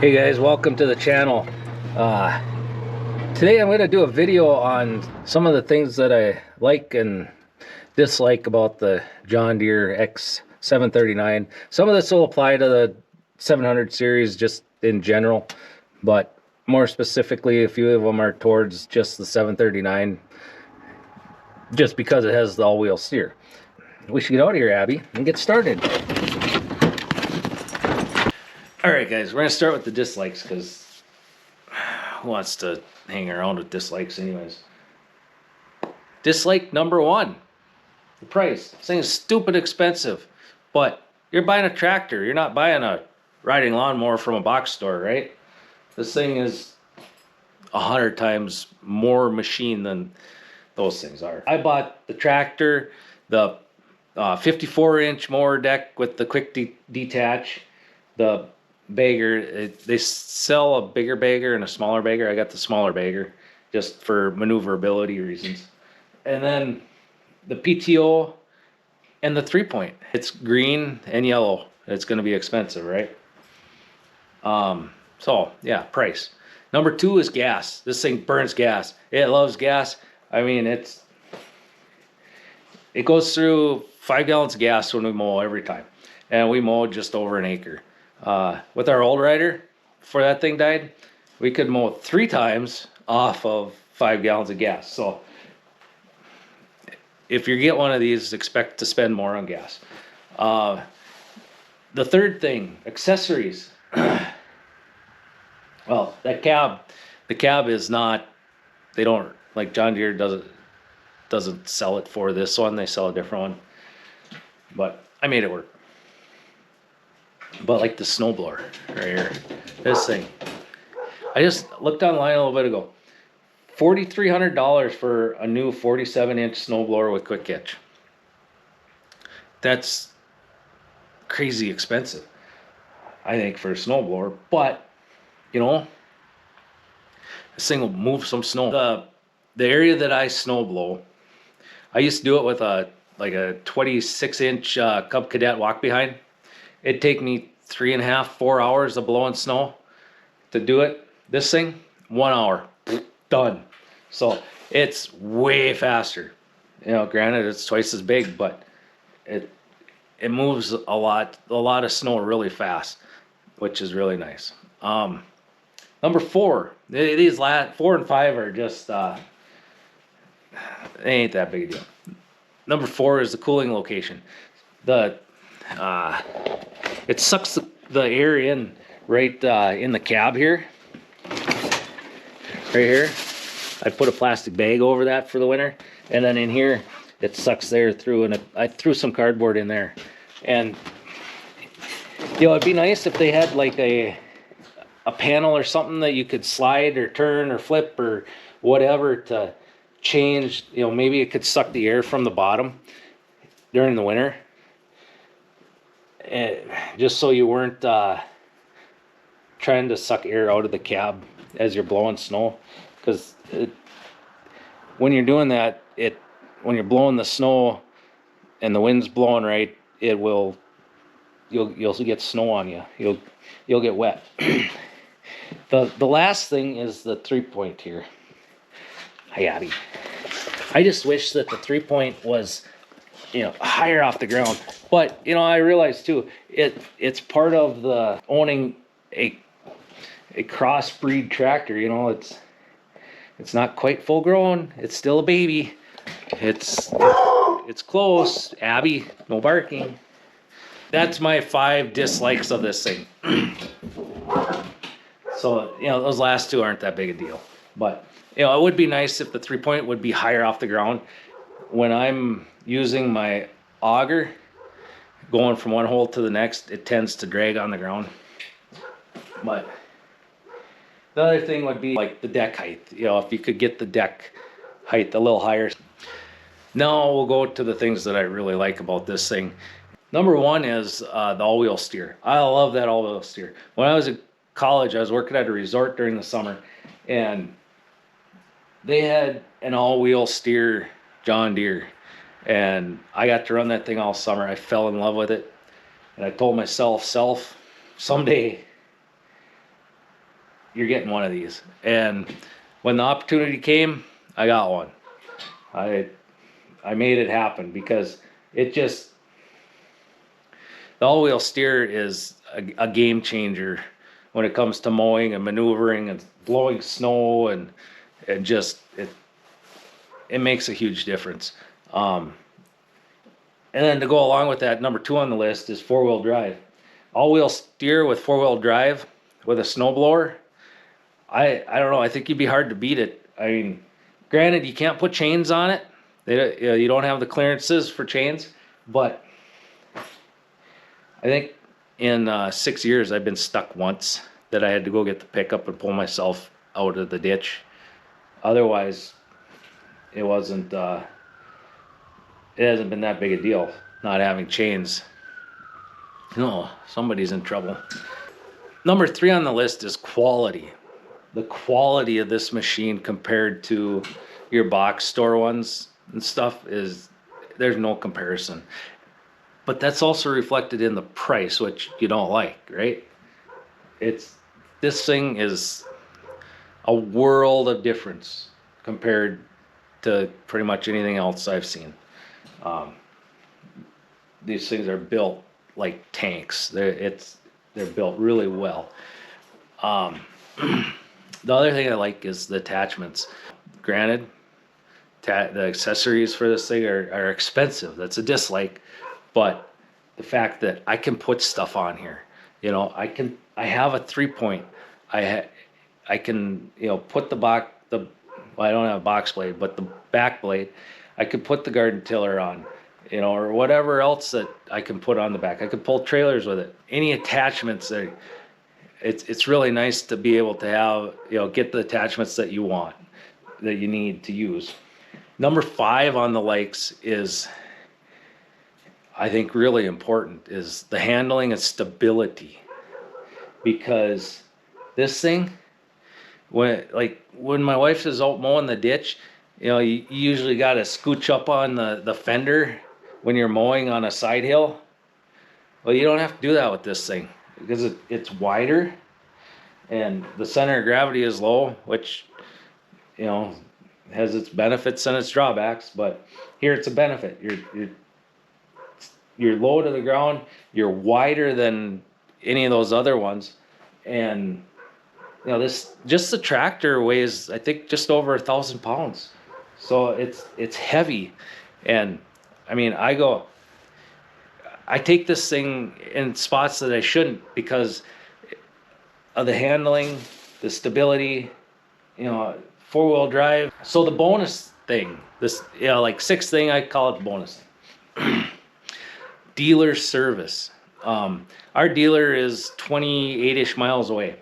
Hey guys, welcome to the channel. Today I'm going to do a video on some of the things that I like and dislike about the John Deere X739. Some of this will apply to the 700 series just in general, but more specifically a few of them are towards just the 739 just because it has the all-wheel steer. We should get out of here, Abby, and get started. Alright guys, we're going to start with the dislikes because who wants to hang around with dislikes anyways. Dislike number one, the price. This thing is stupid expensive, but you're buying a tractor. You're not buying a riding lawnmower from a box store, right? This thing is 100 times more machine than those things are. I bought the tractor, the 54-inch mower deck with the quick detach, the bagger. They sell a bigger bagger and a smaller bagger. I got the smaller bagger just for maneuverability reasons. And then the PTO and the 3-point. It's green and yellow. It's going to be expensive, right? So yeah, price. Number two is gas. This thing burns gas. It loves gas. I mean, it goes through 5 gallons of gas when we mow every time, and we mow just over an acre. With our old rider, before that thing died, we could mow 3 times off of 5 gallons of gas. So if you get one of these, expect to spend more on gas. The third thing, accessories. Well, the cab is not, they don't, like John Deere doesn't sell it for this one. They sell a different one, but I made it work. But like the snowblower right here, this thing, I just looked online a little bit ago. $4,300 for a new 47-inch snowblower with quick hitch. That's crazy expensive, I think, for a snowblower. But you know, this thing will move some snow. The area that I snowblow, I used to do it with a 26-inch Cub Cadet walk behind. It'd take me 3.5, 4 hours of blowing snow to do it. This thing, 1 hour, done. So it's way faster. You know, granted it's twice as big, but it moves a lot of snow really fast, which is really nice. Number four, these last 4 and 5 are just they ain't that big a deal. Number 4 is the cooling location. It sucks the air in right in the cab here. Right here. I put a plastic bag over that for the winter. And then in here, it sucks the air through. And I threw some cardboard in there. And, you know, it'd be nice if they had like a panel or something that you could slide or turn or flip or whatever to change. You know, maybe it could suck the air from the bottom during the winter. Just so you weren't trying to suck air out of the cab as you're blowing snow, because when you're doing that, when you're blowing the snow and the wind's blowing right, you'll get snow on you. You'll get wet. The last thing is the 3-point here. Hi, Abby. I just wish that the 3-point was, you know, higher off the ground. But, you know, I realize too, it's part of the owning a crossbreed tractor. You know, it's not quite full grown. It's still a baby. It's close. Abby, no barking. That's my 5 dislikes of this thing. So, you know, those last 2 aren't that big a deal. But, you know, it would be nice if the 3-point would be higher off the ground. When I'm using my auger, going from one hole to the next, it tends to drag on the ground. But the other thing would be like the deck height. You know, if you could get the deck height a little higher. Now we'll go to the things that I really like about this thing. Number 1 is the all-wheel steer. I love that all-wheel steer. When I was in college, I was working at a resort during the summer, and they had an all-wheel steer John Deere, and I got to run that thing all summer. I fell in love with it, and I told myself, someday you're getting one of these. And when the opportunity came, I got one. I made it happen because it just, the all-wheel steer is a game changer when it comes to mowing and maneuvering and blowing snow, and just it makes a huge difference. And then to go along with that, number 2 on the list is 4-wheel drive. All-wheel steer with 4-wheel drive with a snowblower. I don't know. I think you'd be hard to beat it. I mean, granted, you can't put chains on it. You don't have the clearances for chains, but I think in 6 years I've been stuck once that I had to go get the pickup and pull myself out of the ditch. Otherwise, it wasn't. It hasn't been that big a deal not having chains. No, somebody's in trouble. Number 3 on the list is quality. The quality of this machine compared to your box store ones and stuff is, there's no comparison. But that's also reflected in the price, which you don't like, right? This thing is a world of difference compared to pretty much anything else I've seen. These things are built like tanks. They're built really well. The other thing I like is the attachments. Granted, the accessories for this thing are expensive. That's a dislike, but the fact that I can put stuff on here, you know, I have a 3-point. I can, you know, put well, I don't have a box blade, but the back blade, I could put the garden tiller on, you know, or whatever else that I can put on the back. I could pull trailers with it. Any attachments that, it's really nice to be able to have, you know, get the attachments that you want, that you need to use. Number 5 on the likes is, I think really important, is the handling and stability. Because this thing, when my wife is out mowing the ditch, you know, you usually got to scooch up on the fender when you're mowing on a side hill. Well, you don't have to do that with this thing because it's wider and the center of gravity is low, which, you know, has its benefits and its drawbacks. But here it's a benefit. You're low to the ground. You're wider than any of those other ones, and you know, just the tractor weighs, I think, just over 1,000 pounds. So it's heavy. And I mean, I take this thing in spots that I shouldn't because of the handling, the stability, you know, 4-wheel drive. So the bonus thing, this, you know, like 6th thing, I call it the bonus thing. Dealer service. Our dealer is 28-ish miles away,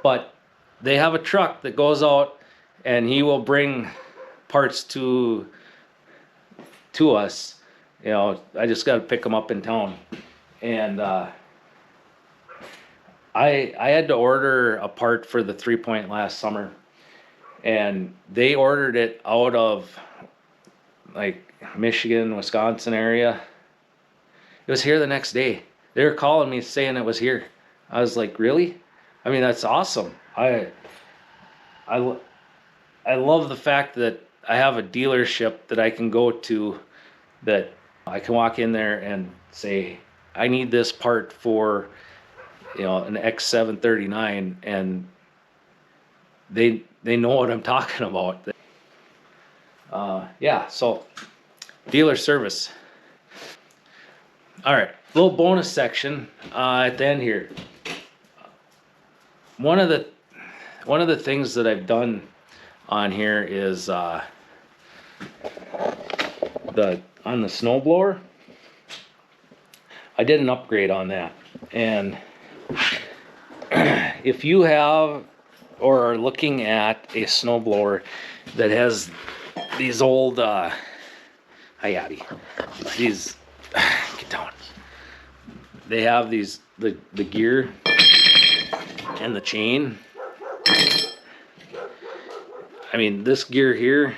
but they have a truck that goes out and he will bring parts to us. You know, I just got to pick them up in town. And I had to order a part for the 3-point last summer, and they ordered it out of like Michigan, Wisconsin area. It was here the next day. They were calling me saying it was here. I was like, really? I mean, that's awesome. I love the fact that I have a dealership that I can go to, that I can walk in there and say, I need this part for, you know, an X739, and they know what I'm talking about. Yeah, so dealer service. All right, little bonus section at the end here. One of the things that I've done on here is on the snowblower. I did an upgrade on that, and if you have or are looking at a snowblower that has these old these get down. They have these the gear and the chain. I mean, this gear here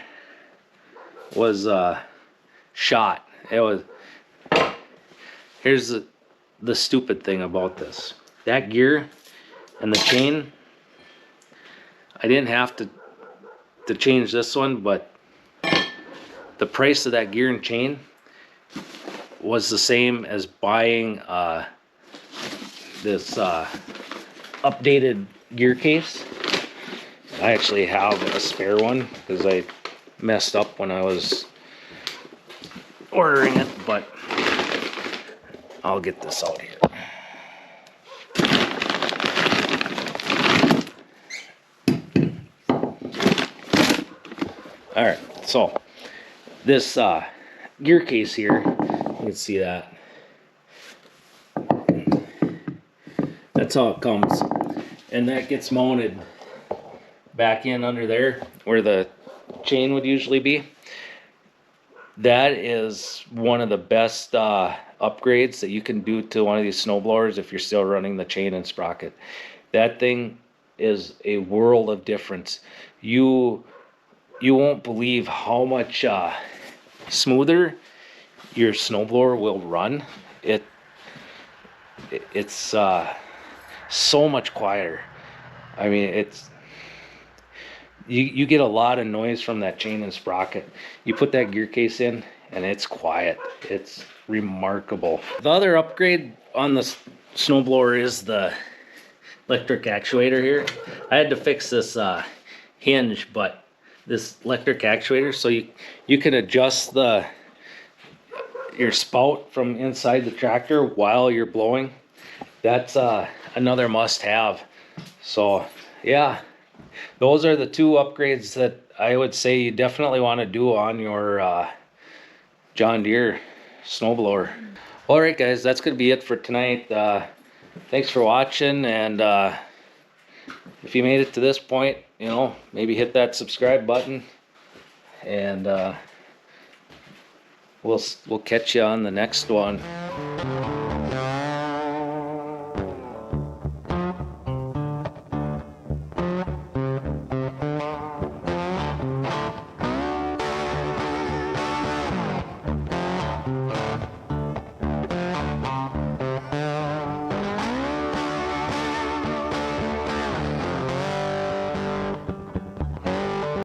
was shot. It was. Here's the stupid thing about this. That gear and the chain I didn't have to change this one, but the price of that gear and chain was the same as buying this updated gear case. I actually have a spare one because I messed up when I was ordering it, but I'll get this out here. All right, so this gear case here, you can see that. That's how it comes, and that gets mounted back in under there where the chain would usually be. That is one of the best upgrades that you can do to one of these snowblowers if you're still running the chain and sprocket. That thing is a world of difference. You won't believe how much smoother your snowblower will run. It's so much quieter. I mean, it's you get a lot of noise from that chain and sprocket. You put that gear case in and it's quiet. It's remarkable. The other upgrade on the snowblower is the electric actuator here. I had to fix this hinge, but this electric actuator, so you can adjust your spout from inside the tractor while you're blowing. That's another must-have. So yeah, those are the two upgrades that I would say you definitely want to do on your John Deere snowblower. All right, guys, that's gonna be it for tonight. Thanks for watching, and if you made it to this point, you know, maybe hit that subscribe button, and we'll catch you on the next one.